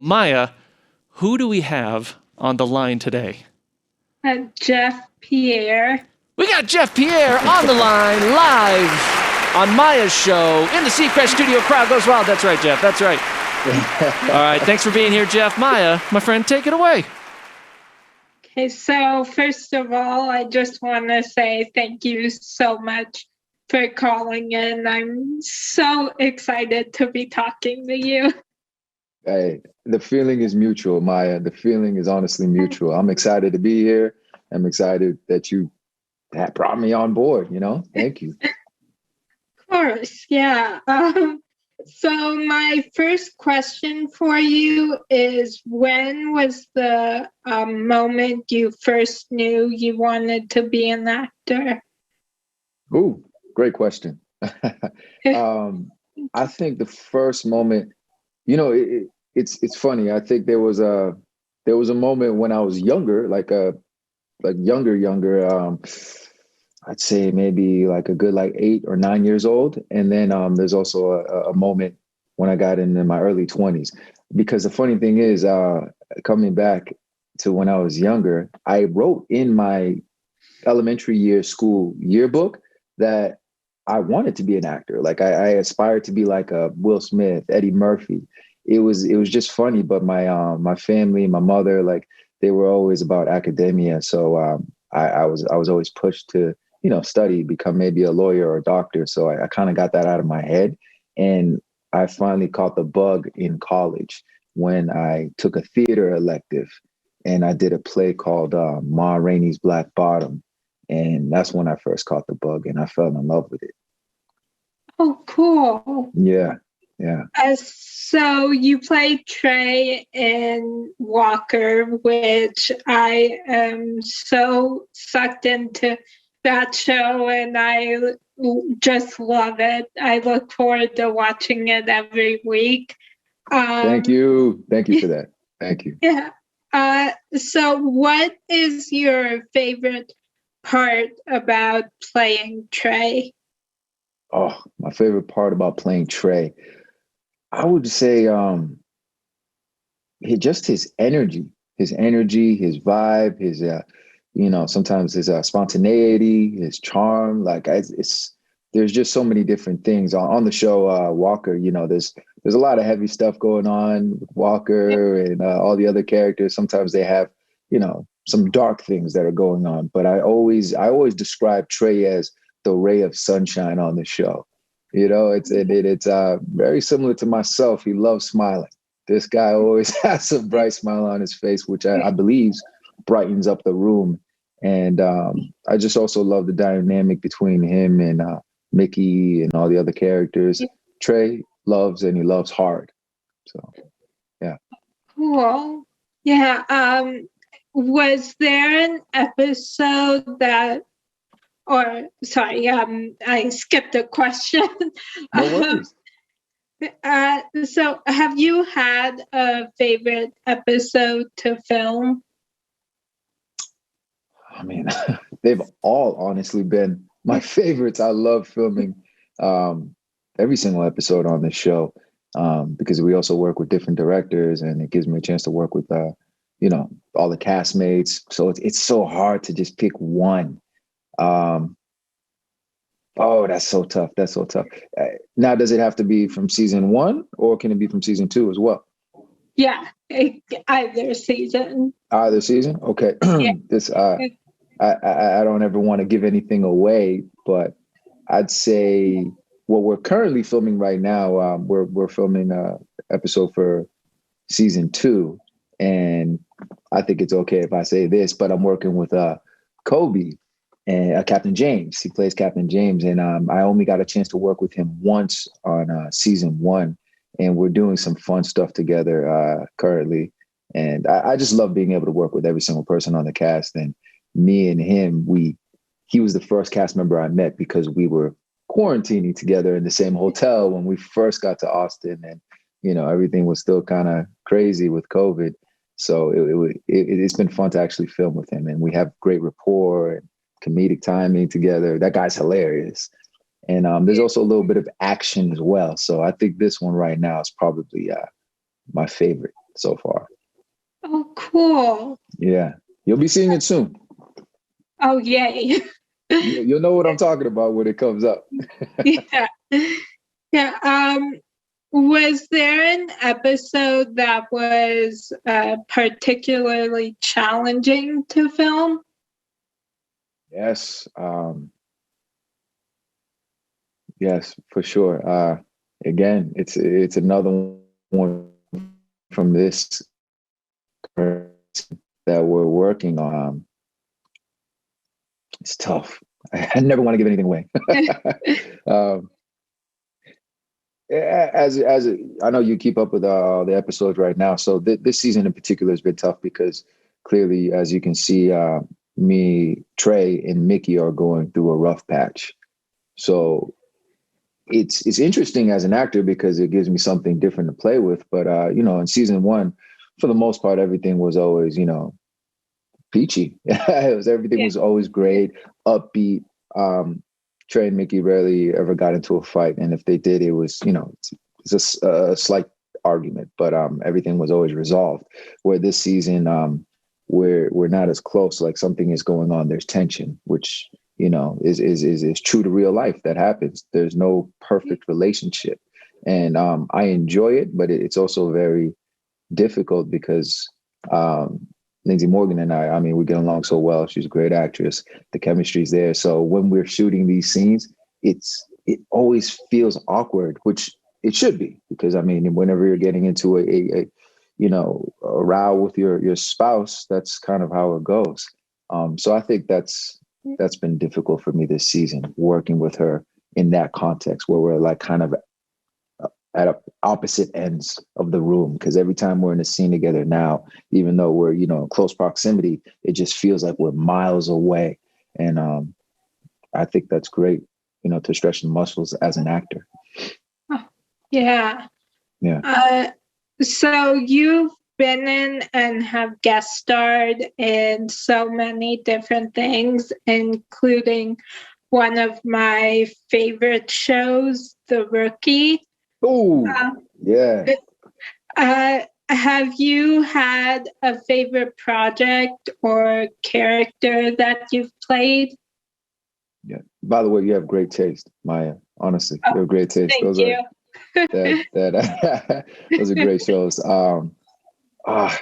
Maya, who do we have on the line today? Jeff Pierre. We got Jeff Pierre on the line, live on Maya's show in the Seacrest studio. Crowd goes wild. That's right, Jeff. That's right. All right. Thanks for being here, Jeff. Maya, my friend, take it away. Okay, so first of all, I just want to say thank you so much for calling in. I'm so excited to be talking to you. Hey, the feeling is mutual, Maya. The feeling is honestly mutual. I'm excited to be here. I'm excited that you brought me on board, Thank you. Of course, yeah. So my first question for you is, when was the moment you first knew you wanted to be an actor? Ooh, great question. I think the first moment, it's funny. I think there was a moment when I was younger, younger. I'd say maybe like a good 8 or 9 years old. And then there's also a moment when I got in my early 20s. Because the funny thing is, coming back to when I was younger, I wrote in my elementary year school yearbook that I wanted to be an actor. Like I aspired to be like a Will Smith, Eddie Murphy. It was just funny, but my family, my mother, they were always about academia. So I was always pushed to study, become maybe a lawyer or a doctor. So I kind of got that out of my head. And I finally caught the bug in college when I took a theater elective and I did a play called Ma Rainey's Black Bottom. And that's when I first caught the bug and I fell in love with it. Oh, cool. Yeah. So you played Trey in Walker, which I am so sucked into that show, and I just love it. I look forward to watching it every week. Thank you for that. Thank you. Yeah. So what is your favorite part about playing Trey? Oh, my favorite part about playing Trey, I would say just his energy, his vibe, his sometimes his spontaneity, his charm. There's just so many different things on the show. Walker, there's a lot of heavy stuff going on with Walker and all the other characters. Sometimes they have some dark things that are going on, but I always describe Trey as the ray of sunshine on the show. It's very similar to myself. He loves smiling. This guy always has a bright smile on his face, which I believe brightens up the room. And I just also love the dynamic between him and Mickey and all the other characters. Trey loves, and he loves hard. So, yeah. Cool. Yeah. Was there an episode I skipped a question. No worries. So have you had a favorite episode to film? I mean, they've all honestly been my favorites. I love filming every single episode on this show because we also work with different directors, and it gives me a chance to work with all the castmates. So it's so hard to just pick one. That's so tough. Now, does it have to be from season 1 or can it be from season 2 as well? Yeah, either season. Either season? Okay. Yeah. I don't ever want to give anything away, but I'd say what we're currently filming right now, we're filming an episode for season 2. And I think it's okay if I say this, but I'm working with Kobe and Captain James. He plays Captain James. And I only got a chance to work with him once on season 1. And we're doing some fun stuff together currently. And I just love being able to work with every single person on the cast. And me and him, he was the first cast member I met because we were quarantining together in the same hotel when we first got to Austin. And, everything was still kind of crazy with COVID. So it's been fun to actually film with him. And we have great rapport and comedic timing together. That guy's hilarious. And there's also a little bit of action as well. So I think this one right now is probably my favorite. so far. Oh, cool. Yeah. You'll be seeing it soon. Oh, yay. You'll know what I'm talking about when it comes up. Yeah. Yeah. Was there an episode that was particularly challenging to film? Yes. Yes, for sure. Again, it's another one from this that we're working on. It's tough. I never want to give anything away. As I know you keep up with the episodes right now, so this season in particular has been tough because clearly, as you can see, me, Trey, and Mickey are going through a rough patch. So it's interesting as an actor because it gives me something different to play with. But in season one, for the most part, everything was always peachy. Everything was always great, upbeat. Trey and Mickey rarely ever got into a fight, and if they did, it was it's a slight argument, but everything was always resolved. Where this season, we're not as close. Like something is going on. There's tension, which is true to real life. That happens. There's no perfect relationship, and I enjoy it, but it's also very difficult because Lindsay Morgan and I mean, we get along so well. She's a great actress. The chemistry's there. So when we're shooting these scenes, it always feels awkward, which it should be, because I mean, whenever you're getting into a row with your spouse, that's kind of how it goes. So I think that's been difficult for me this season, working with her in that context where we're like kind of at opposite ends of the room, because every time we're in a scene together now, even though we're in close proximity, it just feels like we're miles away. And I think that's great, to stretch the muscles as an actor. Oh, yeah. Yeah. So you've been in and have guest starred in so many different things, including one of my favorite shows, The Rookie. Oh, yeah. Have you had a favorite project or character that you've played? Yeah. By the way, you have great taste, Maya. Honestly, you have great taste. Thank you. Those are great shows. I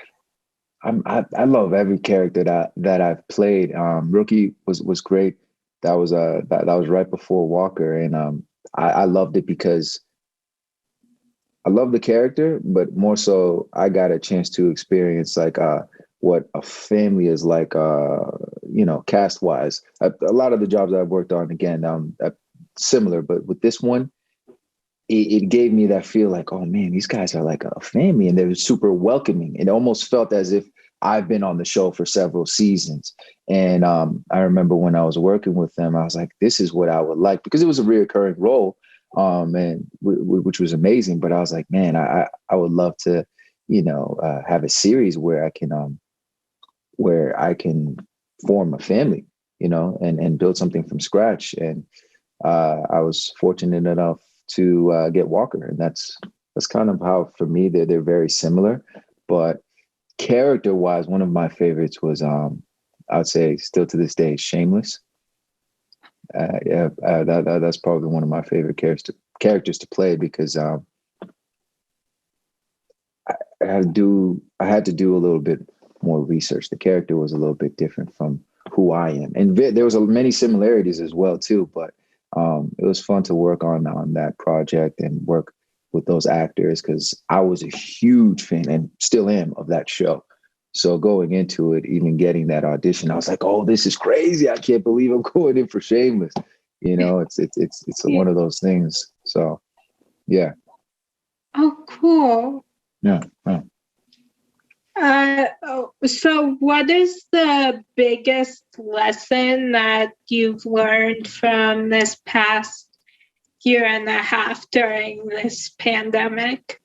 love every character that I've played. Rookie was great. That was that was right before Walker, and I loved it because I love the character, but more so, I got a chance to experience like what a family is like, cast wise. A lot of the jobs I've worked on, again, similar, but with this one, it gave me that feel like, oh man, these guys are like a family, and they're super welcoming. It almost felt as if I've been on the show for several seasons. And I remember when I was working with them, I was like, this is what I would like, because it was a reoccurring role. Which was amazing. But I was like, man, I would love to, have a series where I can form a family, and build something from scratch. And I was fortunate enough to get Walker, and that's kind of how, for me, they're very similar. But character wise, one of my favorites was I'd say still to this day, Shameless. That's probably one of my favorite characters to play, because I had to do a little bit more research. The character was a little bit different from who I am, and there was many similarities as well too. But it was fun to work on that project and work with those actors, because I was a huge fan and still am of that show. So going into it, even getting that audition, I was like, "Oh, this is crazy! I can't believe I'm going in for Shameless." It's one of those things. So, yeah. Oh, cool. Yeah. So what is the biggest lesson that you've learned from this past year and a half during this pandemic?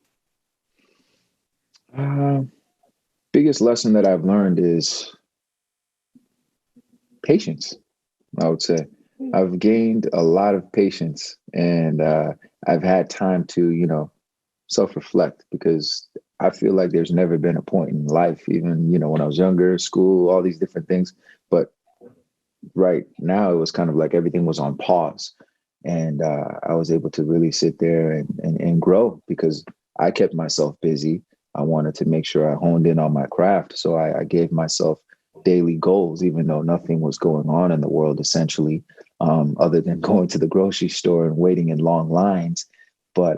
Biggest lesson that I've learned is patience, I would say. I've gained a lot of patience, and I've had time to, self-reflect, because I feel like there's never been a point in life, even, when I was younger, school, all these different things. But right now it was kind of like everything was on pause. And I was able to really sit there and grow because I kept myself busy. I wanted to make sure I honed in on my craft. So I gave myself daily goals, even though nothing was going on in the world, essentially, other than going to the grocery store and waiting in long lines. But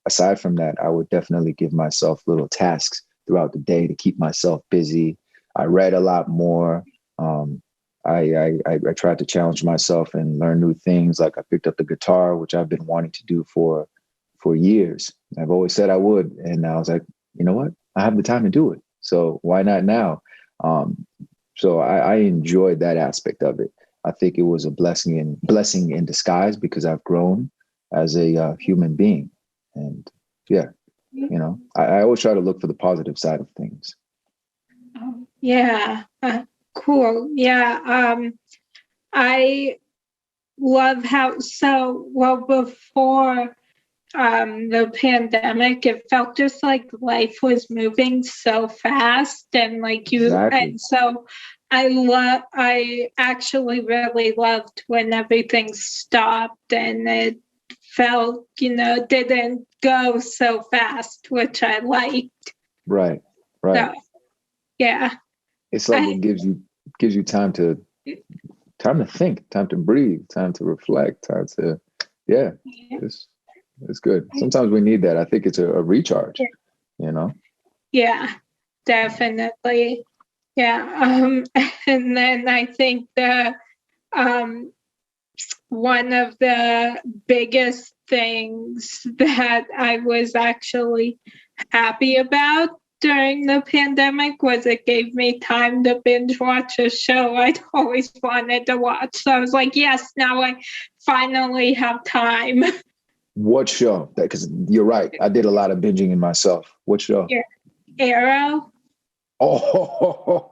aside from that, I would definitely give myself little tasks throughout the day to keep myself busy. I read a lot more. I tried to challenge myself and learn new things. Like I picked up the guitar, which I've been wanting to do for years. I've always said I would. And I was like, you know what? I have the time to do it. So why not now? So I enjoyed that aspect of it. I think it was a blessing in disguise because I've grown as a human being. And yeah, I always try to look for the positive side of things. Yeah. Cool. Yeah. I love how, before the pandemic, it felt just like life was moving so fast, and like and so I actually really loved when everything stopped and it felt, didn't go so fast, which I liked. Right. So, yeah. It's like it gives you time to think, time to breathe, time to reflect, time to, it's good. Sometimes we need that. I think it's a recharge, Yeah, definitely. Yeah. And then I think one of the biggest things that I was actually happy about during the pandemic was it gave me time to binge watch a show I'd always wanted to watch. So I was like, yes, now I finally have time. What show? Because you're right. I did a lot of binging in myself. What show? Arrow. Oh,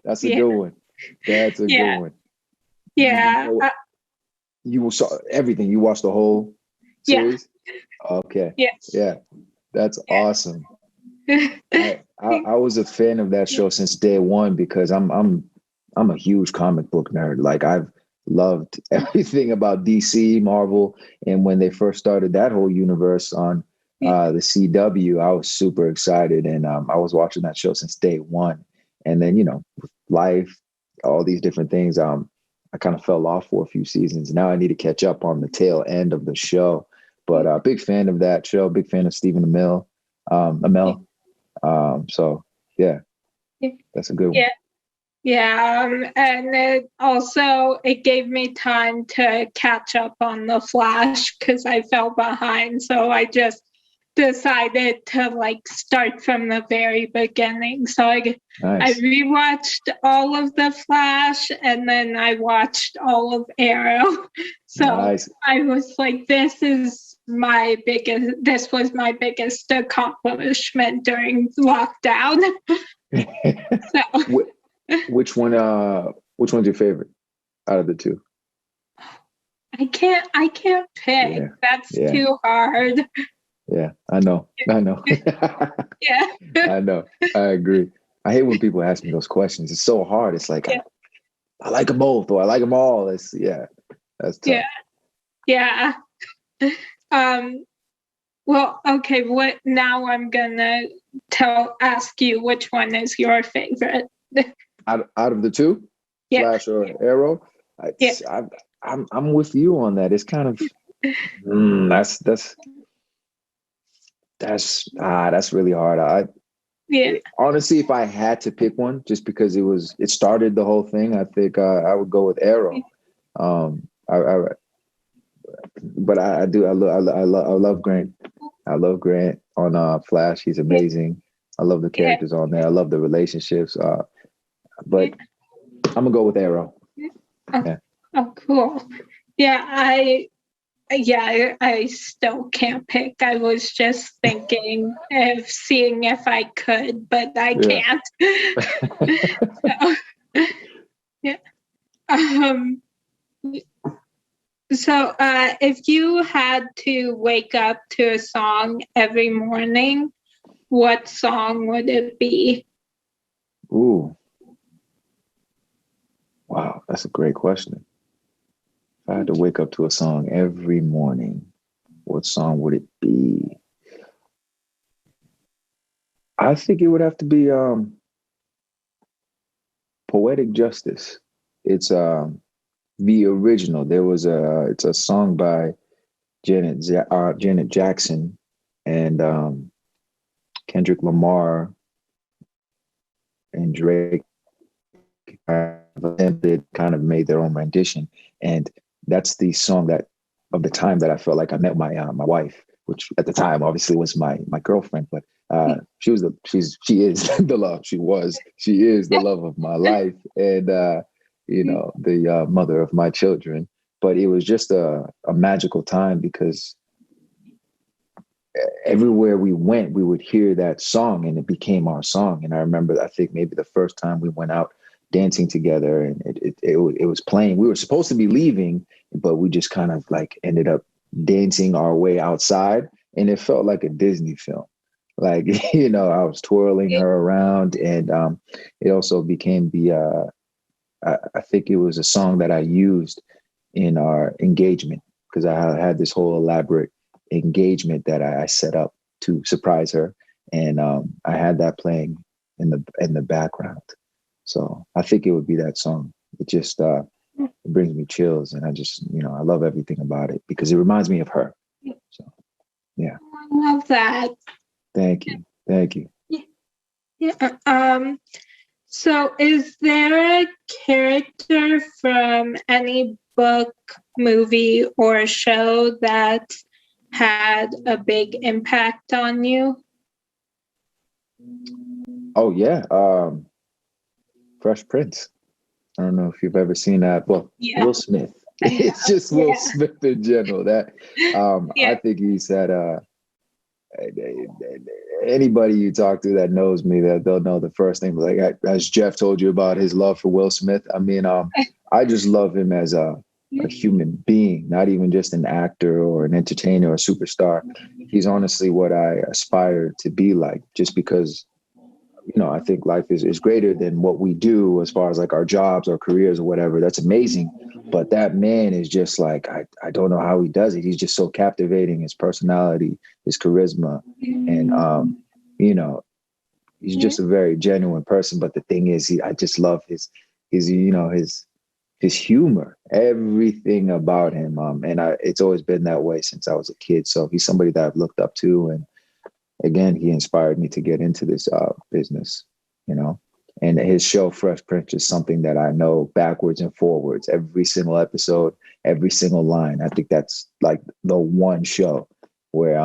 that's a good one. That's a good one. Yeah. You saw everything. You watched the whole series? Yeah. Okay. Yes. Yeah. That's awesome. I was a fan of that show since day one because I'm a huge comic book nerd. Like I've loved everything about DC, Marvel, and when they first started that whole universe on the CW, I was super excited, and I was watching that show since day one. And then life, all these different things. I kind of fell off for a few seasons. Now I need to catch up on the tail end of the show. But big fan of that show. Big fan of Stephen Amell. So yeah, that's a good one. Yeah, and it gave me time to catch up on The Flash because I fell behind. So I just decided to start from the very beginning. So I rewatched all of The Flash, and then I watched all of Arrow. So I was like, this was my biggest accomplishment during lockdown. So. Which one's your favorite out of the two? I can't pick. Yeah. That's too hard. Yeah, I know. Yeah. I know. I agree. I hate when people ask me those questions. It's so hard. It's like, I like them both or I like them all. That's tough. Yeah. Well, okay. Now I'm gonna ask you which one is your favorite. Out of the two, Flash or Arrow, I'm with you on that. It's kind of that's really hard. Honestly, if I had to pick one, just because it started the whole thing, I think I would go with Arrow. But I love Grant. I love Grant on Flash. He's amazing. I love the characters on there. I love the relationships. But I'm gonna go with Arrow. Oh, cool. Yeah, I still can't pick. I was just thinking of seeing if I could, but I can't. So if you had to wake up to a song every morning, what song would it be? Ooh. Wow, that's a great question. If I had to wake up to a song every morning, what song would it be? I think it would have to be Poetic Justice. It's the original. It's a song by Janet Jackson and Kendrick Lamar and Drake kind of made their own rendition, and that's the song that of the time that I felt like I met my wife, which at the time obviously was my girlfriend, but she is the love. She is the love of my life, and the mother of my children. But it was just a magical time because everywhere we went, we would hear that song and it became our song. And I remember, I think maybe the first time we went out dancing together and it was playing. We were supposed to be leaving, but we just kind of like ended up dancing our way outside. And it felt like a Disney film. Like, I was twirling her around, and it also became I think it was a song that I used in our engagement because I had this whole elaborate engagement that I set up to surprise her, and I had that playing in the background. So I think it would be that song. It just it brings me chills, and I just I love everything about it because it reminds me of her. So yeah, I love that. Thank you. Yeah. So is there a character from any book, movie, or show that had a big impact on you? Oh yeah, Fresh Prince. I don't know if you've ever seen that. Well, Yeah. Will Smith. It's just Will Smith in general. That I think he's had anybody you talk to that knows me, that they'll know the first thing. Like as Jeff told you about his love for Will Smith. I mean, I just love him as a human being, not even just an actor or an entertainer or a superstar. He's honestly what I aspire to be like, just because I think life is greater than what we do as far as like our jobs or careers or whatever. That's amazing. But that man is just like, I don't know how he does it. He's just so captivating, his personality, his charisma. And, he's just a very genuine person. But the thing is, I just love his humor, everything about him. And it's always been that way since I was a kid. So he's somebody that I've looked up to. And again, he inspired me to get into this business, and his show Fresh Prince is something that I know backwards and forwards, every single episode, every single line. I think that's like the one show where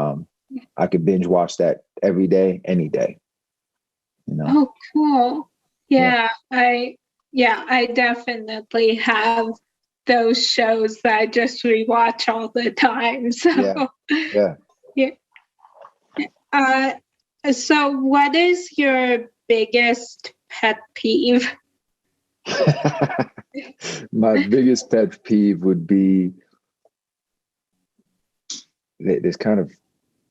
I could binge watch that every day, any day. Oh, cool. Yeah. I definitely have those shows that I just rewatch all the time. So yeah. So what is your biggest pet peeve? My biggest pet peeve would be, there's kind of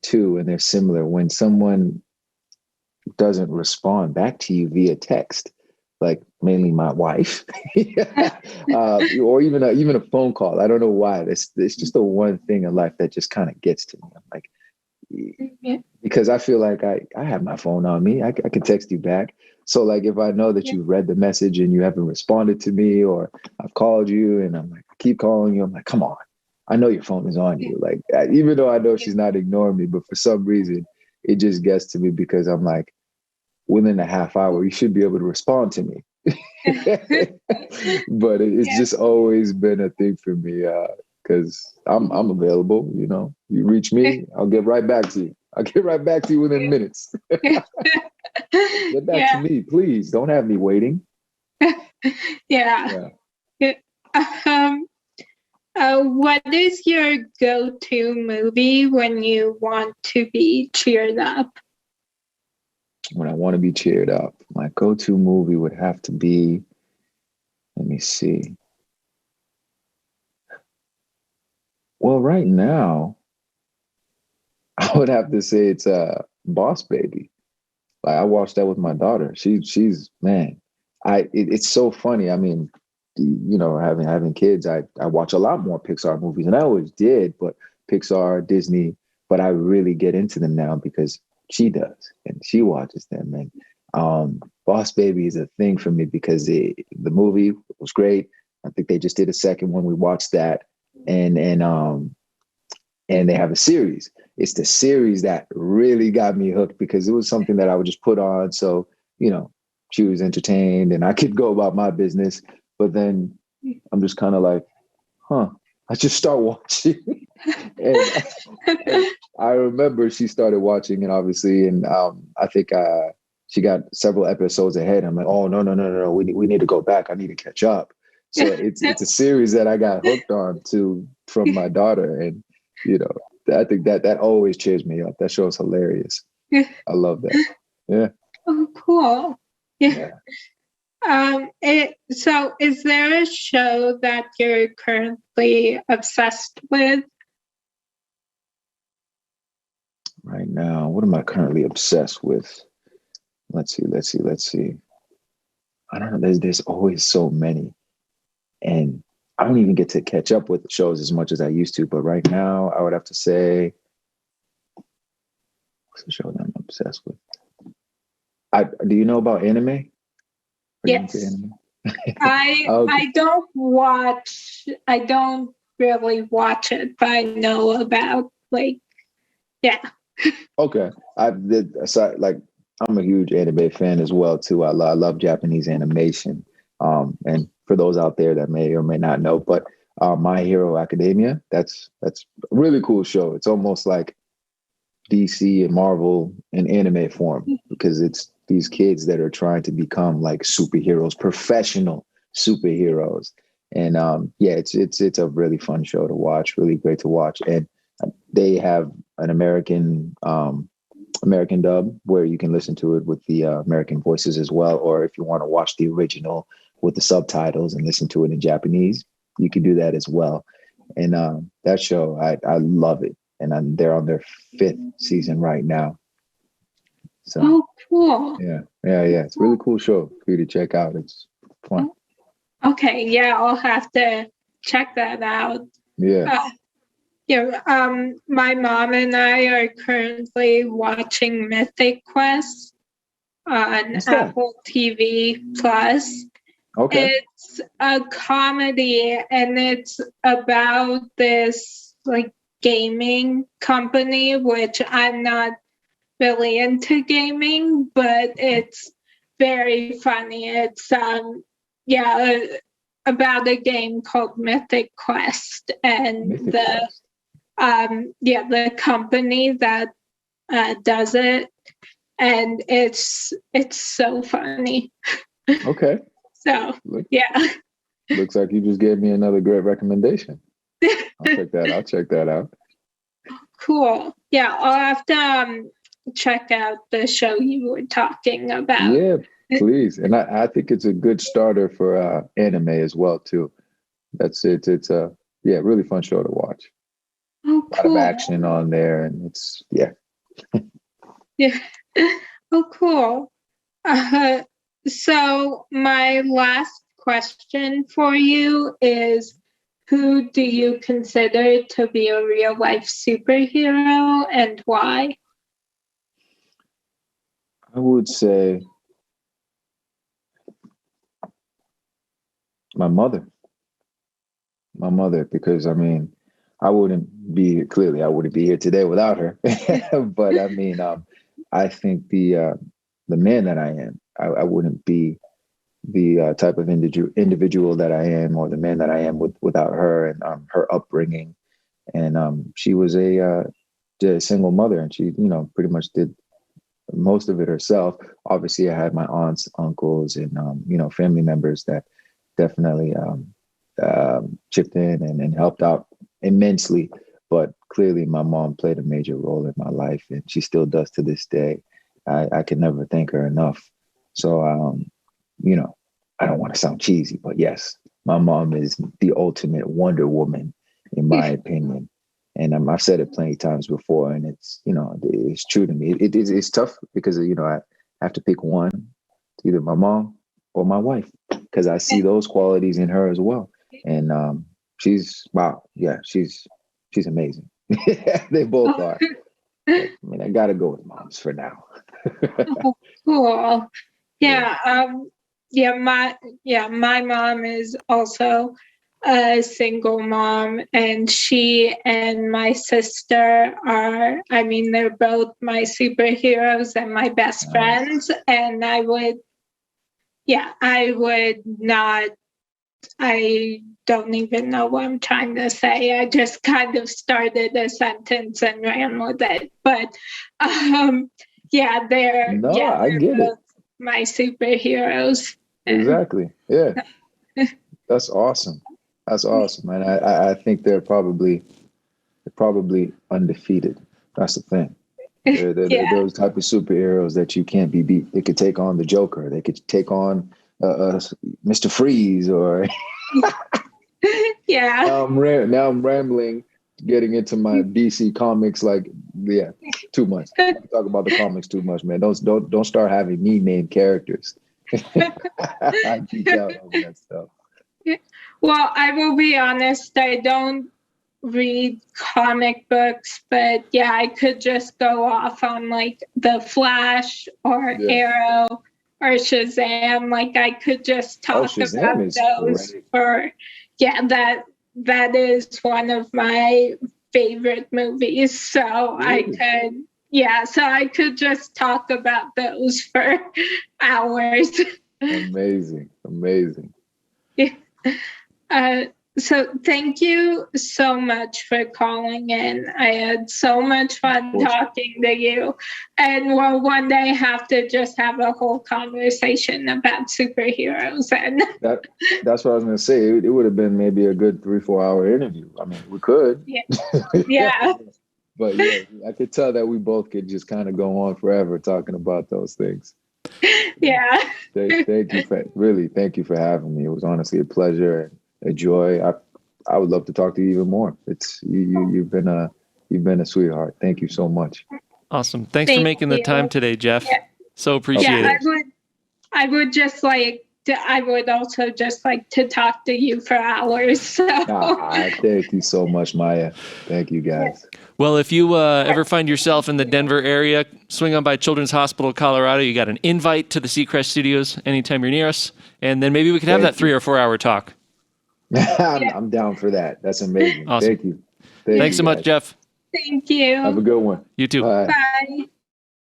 two and they're similar. When someone doesn't respond back to you via text, like mainly my wife, or even a phone call. I don't know why. It's just the one thing in life that just kind of gets to me. I'm like, because I feel like I have my phone on me. I can text you back. So like, if I know that you've read the message and you haven't responded to me, or I've called you and I'm like, I keep calling you. I'm like, come on. I know your phone is on you. Like, even though I know she's not ignoring me, but for some reason it just gets to me because I'm like, within a half hour, you should be able to respond to me. But it's just always been a thing for me. Because I'm available, you reach me, I'll get right back to you. I'll get right back to you within minutes. Get back to me, please. Don't have me waiting. What is your go-to movie when you want to be cheered up? When I want to be cheered up, my go-to movie would have to be, let me see. Well, right now, I would have to say it's Boss Baby. Like I watched that with my daughter. She's man, it's so funny. I mean, having kids, I watch a lot more Pixar movies, and I always did, but Pixar, Disney, but I really get into them now because she does, and she watches them. And Boss Baby is a thing for me because the movie was great. I think they just did a second one. We watched that, and they have a series. It's the series that really got me hooked because it was something that I would just put on. So, she was entertained and I could go about my business. But then I'm just kind of like, I just start watching. and I remember she started watching it, obviously. And I think she got several episodes ahead. I'm like, oh, no. We need to go back. I need to catch up. So it's a series that I got hooked on from my daughter. And, I think that always cheers me up. That show is hilarious. I love that. Yeah. Oh, cool. Yeah. So is there a show that you're currently obsessed with? Right now, what am I currently obsessed with? Let's see. I don't know. There's always so many. And I don't even get to catch up with shows as much as I used to. But right now, I would have to say, what's the show that I'm obsessed with? Do you know about anime? Are yes. Anime? I don't really watch it, but I know about yeah. Okay. I'm a huge anime fan as well too. I love Japanese animation. And for those out there that may or may not know, but My Hero Academia, that's a really cool show. It's almost like DC and Marvel in anime form because it's these kids that are trying to become like superheroes, professional superheroes. And it's a really fun show to watch, really great to watch. And they have an American dub where you can listen to it with the American voices as well. Or if you want to watch the original with the subtitles and listen to it in Japanese, you can do that as well. And that show, I love it. And they're on their 5th season right now. So, oh, cool. Yeah. It's a really cool show for you to check out. It's fun. Okay. Yeah, I'll have to check that out. Yeah. My mom and I are currently watching Mythic Quest on Apple TV Plus. Okay. It's a comedy and it's about this gaming company, which I'm not really into gaming, but it's very funny. It's about a game called Mythic Quest and the company that does it, and it's so funny. Okay. So looks like you just gave me another great recommendation. I'll check that out. Cool. Yeah, I'll have to check out the show you were talking about. Yeah, please. And I think it's a good starter for anime as well too. That's it. It's a really fun show to watch. Oh, cool. A lot of action on there, and it's yeah. Oh, cool. So my last question for you is, who do you consider to be a real life superhero and why? I would say my mother, because I mean, I wouldn't be here today without her. But I mean, I think the man that I am, I wouldn't be the type of individual that I am, or the man that I am without her and her upbringing. And she was a single mother, and she, pretty much did most of it herself. Obviously, I had my aunts, uncles, and family members that definitely chipped in and helped out immensely. But clearly, my mom played a major role in my life, and she still does to this day. I can never thank her enough. So, I don't want to sound cheesy, but yes, my mom is the ultimate Wonder Woman, in my opinion. And I've said it plenty of times before, and it's, it's true to me. It's tough because, have to pick one, it's either my mom or my wife, because I see those qualities in her as well. And she's amazing. They both are. But, I mean, I gotta go with moms for now. Oh, cool. My mom is also a single mom, and she and my sister are, I mean, they're both my superheroes and my best friends. And I don't even know what I'm trying to say. I just kind of started a sentence and ran with it. But I get it. My superheroes. Exactly. Yeah. That's awesome. That's awesome. And I think they're probably undefeated. That's the thing. They're those type of superheroes that you can't be beat. They could take on the Joker. They could take on Mr. Freeze or Now I'm rambling, getting into my DC comics. Too much. I talk about the comics too much, man. Don't start having me name characters. I geek out over that stuff. Well, I will be honest, I don't read comic books, but I could just go off on like the Flash or Arrow or Shazam. Like I could just talk about those for that is one of my favorite movies. So really? I could just talk about those for hours. Amazing. So thank you so much for calling in. I had so much fun talking to you, and we'll one day have to just have a whole conversation about superheroes. And that's what I was going to say. It would have been maybe a good 3-4 hour interview. I mean, we could. Yeah. But I could tell that we both could just kind of go on forever talking about those things. Yeah. Thank you for having me. It was honestly a pleasure. A joy. I would love to talk to you even more. It's you've been a sweetheart. Thank you so much. Awesome. Thanks for making the time today, Jeff. So appreciate it. I would also just like to talk to you for hours. So. Thank you so much, Maya. Thank you, guys. Well, if you ever find yourself in the Denver area, swing on by Children's Hospital, Colorado. You got an invite to the Seacrest Studios anytime you're near us, and then maybe we could have that 3 or 4 hour talk. I'm down for that. That's amazing. Awesome. Thank you. Thanks so much, Jeff. Thank you. Have a good one. You too. Bye. Bye.